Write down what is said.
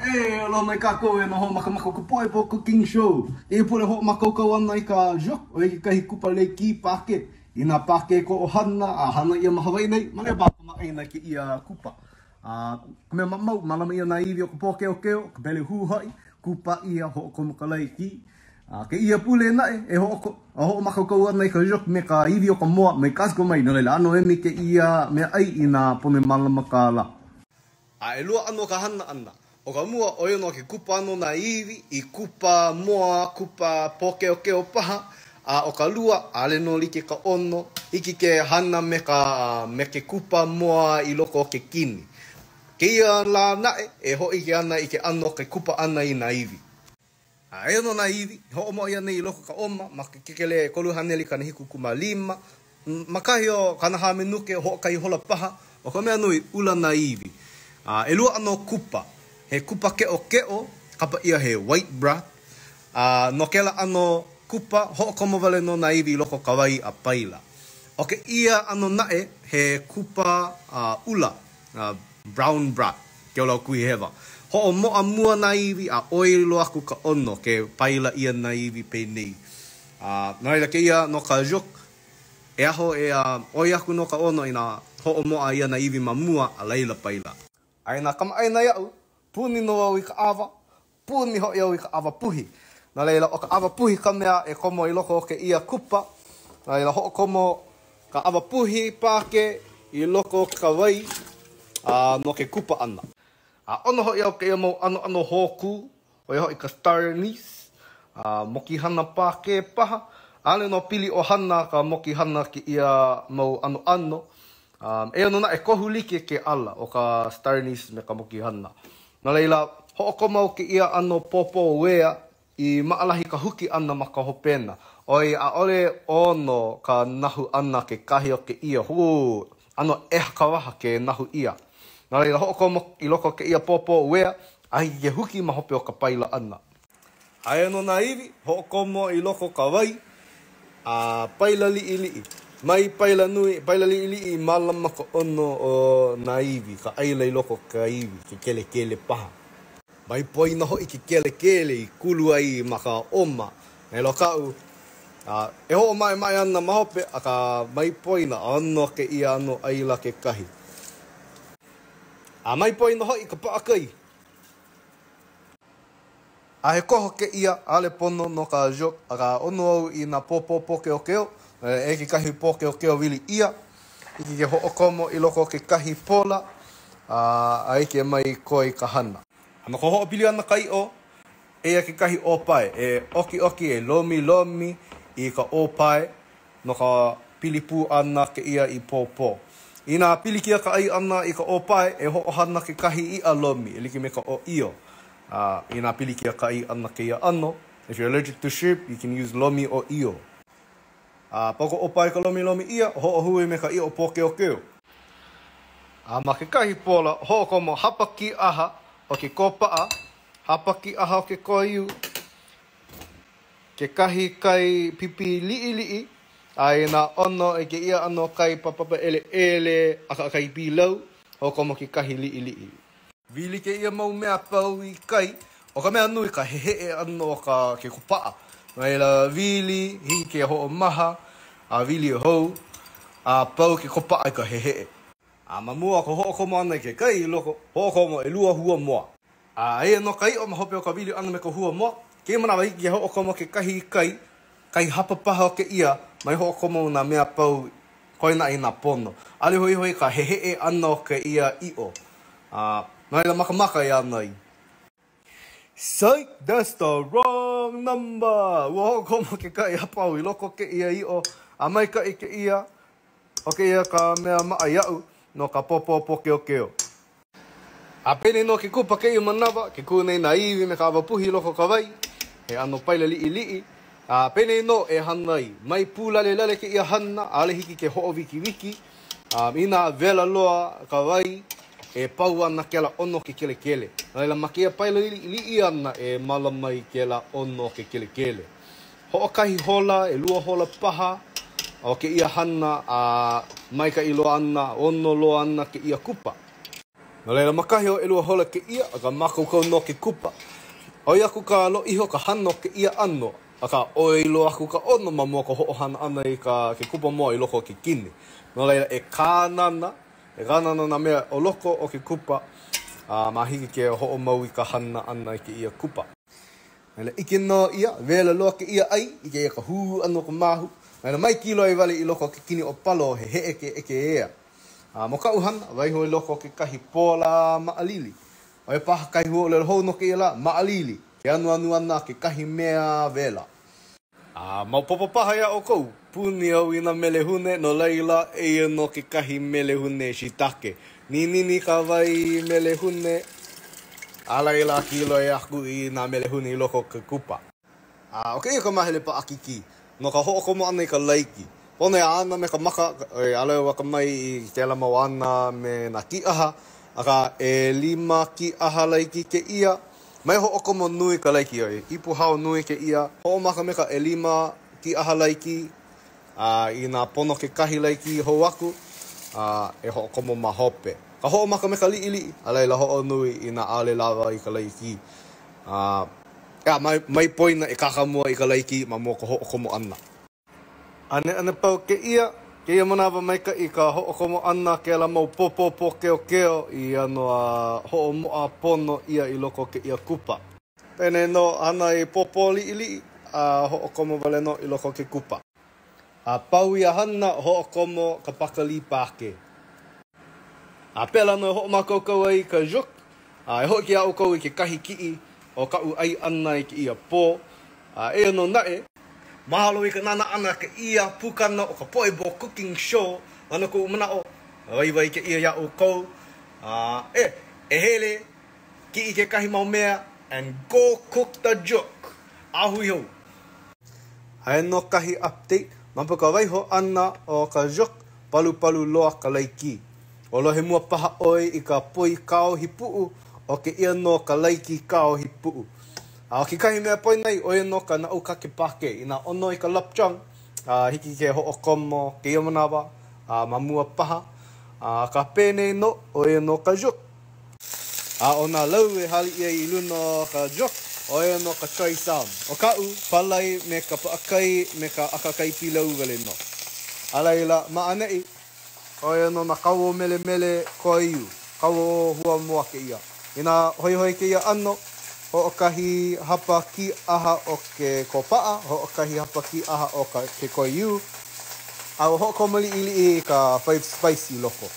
Alo mai kako e no hoomakaukau poi po cooking show. E pole hoomakaukau ana I ka Jook o I kahi kupa laiki pake. Ina pake ko o hana, a hana ia mahawai nei, mane ba ko mai na ki ia kupa. Me mamau malama ia na iwi o ko poke o keo, ka bele huhai, kupa ia ho ko ka laiki. Ke ia pule na e ho hoomakaukau ana I ka Jook me ka iwi o ka moa mai kasko mai no le ano e me ke ia me ai ina pone malama ka la. E lua ano ka hana ana. O ka mua o no ke kupa ano na iwi, I kupa moa, kupa poke o keo paha, o ka lua, ale no like ka ono, iki ke hana me ke kupa moa I loko o ke kini. Keia la nae, e ho ike ana I ke ano ke kupa ana I na iwi. E no na iwi, ho mo ia nei I loko ka oma, ma ke kekele kolu haneli ka hiku kuma lima, makahi o kanaha menuke ho kai hola paha, o ka mea nui ula na iwi. E lua ano kupa. He kupa keo, kapa ia he white broth. No kela ano kupa, ho komo vale no na iwi loko kawai a paila. O ke ia ano nae, he kupa ula, brown broth, keo lau kui hewa. Ho o moa mua na iwi a oilo aku ka ono, ke paila ia na iwi pe nei. Naila ke ia no ka Jook, e aho oi aku no ka ono ina ho o moa ia na iwi mamua a leila paila. Aina kama aina iau. Puni no au I ka awa, puni ho iau I ka awa puhi. Nā leila o ka awa puhi ka mea e komo I loko o ke ia kupa. Nā leila ho komo ka awa puhi pāke I loko o ka wai no ke kupa ana. Ono ho iau ke ia mau ano hoku, o iau I ka star anise, moki hana pāke paha. Ale no pili o hana ka moki hana ki ia mau ano. E ano na e kohu like ke ala o ka star anise me ka moki hana. Nā leila, ho'oko mau ke ia ano popo wea I maalahi ka huki ana ma ka hopena. Oi a ole ono ka nahu ana ke kahi o ke ia. Ano eha ka waha ke nahu ia. Nā leila, ho'oko mau I loko ke ia popo wea, ahi ke huki ma hope o ka paila ana. Ai ano na iwi, ho'oko mau I loko ka wai, paila li'i. Mai paila nui, paila li'i malama ka ono o na iwi, ka aila I loko ka iwi, ke kele paha. Mai poina hoi ke kele I kulu ai ma ka oma. Nei lo kau, e ho mai ana mahope, a ka mai poina ano ke ia ano aila ke kahi. Mai poina hoi ka paakai. He koho ke ia ale pono no ka Jook, a ka ono au I na popo keo keo, e ke kahi poke o keo wili ia, iki ke hookomo I loko ke kahi pola, a ike mai koi ka hana. Ano ko hoopili ana kai o, e ke kahi opai, e oki e lomi I ka opai, no ka pilipu ana ke ia I popo. Ina pili kia ka ai ana I ka opai, e hoohana ke kahi I a lomi, e like me ka o io. Ina pili kia ka ai ana ke ia ano. If you're allergic to shrimp, you can use lomi o io. Poko opai ka lomi ia, ho'ohui me ka ia o poke o keo. Ma ke kahi pola, ho'okomo hapa ki aha o ke kopaa, hapa ki aha o ke koiu, ke kahi kai pipi li'i, ai na ono e ke ia ano kai papapa ele, aka kai pilau, ho'okomo ke kahi li'i. Vili ke ia mau mea pau I kai, o ka mea nui ka hehe ano ka ke kupaa. Mai la vili, hi ke ho'o maha, vili hou, pau ke kopa ai ka hehe. Mamua ko ho'okomo ana ke kai loko, ho'okomo e lua hua moa. E no kai o mahope o ka vili ana me ka hua moa, ke manawa hiki ke ho'okomo ke kai hapa paha o ke ia, mai ho'okomo na mea pau koina I na pono. Ale hoi ka hehe ana o ke ia i'o. Mai la makamaka I anai. Psych, that's the wrong number. Wo ho'okomo ke kai hapau I loko ke ia i'o. Mai ka I ke ia, o ke ia ka mea maa iau, no ka popo keo keo. Pene no ke kupa ke ia manawa, ke kūnei na iwi me ka awa puhi loko ka wai, he ano paila li'i. Pene no e hanai, mai pūlale lale ke ia hana, ale hiki ke ho'o wiki. Ina vela loa ka wai, e pau ana ke la ono ke kele. Naila makia paila li'i ana e malamai ke la ono ke kele. Ho'o kahi hola, e lua hola paha, o ke ia hana mai ka ilo ana, ono lo ana ke ia kupa. No leila makahi o elua hola keia, aka makaukau no ke kupa. Oi aku ka lo iho ka hana o keia ano, aka oi lo aku ka ono mamua ka ho'ohana ana i ka ke kupa moa i loko o ke kini. No leila e kānana na mea o loko o ke kupa, mahiki ke ho'o mau i ka hana ana i ke ia kupa. Leila ike no ia, vela loa ke ia ai, ike ia ka hū ano ka mahu. Leila mai kilo i wale i loko o ke kini o palo he eke ea. Mo ka uhana, waiho i loko ke kahi pōla maalili. O e paha kahi huo lelo hou no ke ia la, maalili. Ke anu ana ke kahi mea vela. Mau popopaha ia o kou. Puni au ina melehune, no leila e no ke kahi melehune shitake. Nini ka vai melehune, a leila kilo e aku i na melehune i loko ke kupa. O ke ia ka mahele pa akiki. No ka ho'okomo ana i ka laiki. Pone ana me ka maka, alai waka mai i te ala mau ana me na ki aha, aka e 5 ki aha laiki ke ia, mai ho'okomo nui ka laiki oi, ipu hao nui ke ia, ho'omaka me ka e 5 ki aha laiki, i nga pono ke kahi laiki hou aku, e ho'okomo ma hope. Ka ho'omaka me ka li'i, alai la ho'o nui i nga ale lava i ka laiki. Mai poina e kakamua i ka laiki, ma mua ka ho'okomo ana. Ane pau ke ia manawa mai ka i ka ho'okomo ana ke ala mau popo keo i anoa ho'omoa pono ia i loko ke ia kupa. Pene no ana i popo li'i, ho'okomo wale no i loko ke kupa. Pau ia hana ho'okomo ka pakali pāke. Pela no hoomakaukau ai ka Jook, e ho'i ki au kou i ke kahi ki'i o ka u ai ana i ke ia pō. E no nae, mahalo i ka nana ana ke ia pukana o ka poebo cooking show ana ko umana o wai ke ia ya o kou e hele ki i ke kahi mau mea and go cook the Jook ahui ho. Hai no kahi update mampa ka waiho ana o ka Jook palu loa ka laiki o lo he mua paha oi i ka poi kao hipuu o ke ia no ka laiki kao hipuu. Ki kahi mea poi nei, oe no ka nau ka ke pake, ina ono i ka lapchang, hiki ke ho'okomo keia manawa, mamua paha, ka pēne no, oe no ka Jook. O nā lau e hali ia i luna ka Jook, oe no ka try some. O ka u, palai me ka paakai, me ka akakai pilau wale no. Alaila, maanei, oe no na kawo mele koa iu, kawo hua mua ke ia. Ina hoi ke ia ano, ho'okahi hapa ki aha o ke kopaa, ho'okahi hapa ki aha o ke koiu, au ho'okomali ili i ka 5 spicy loko.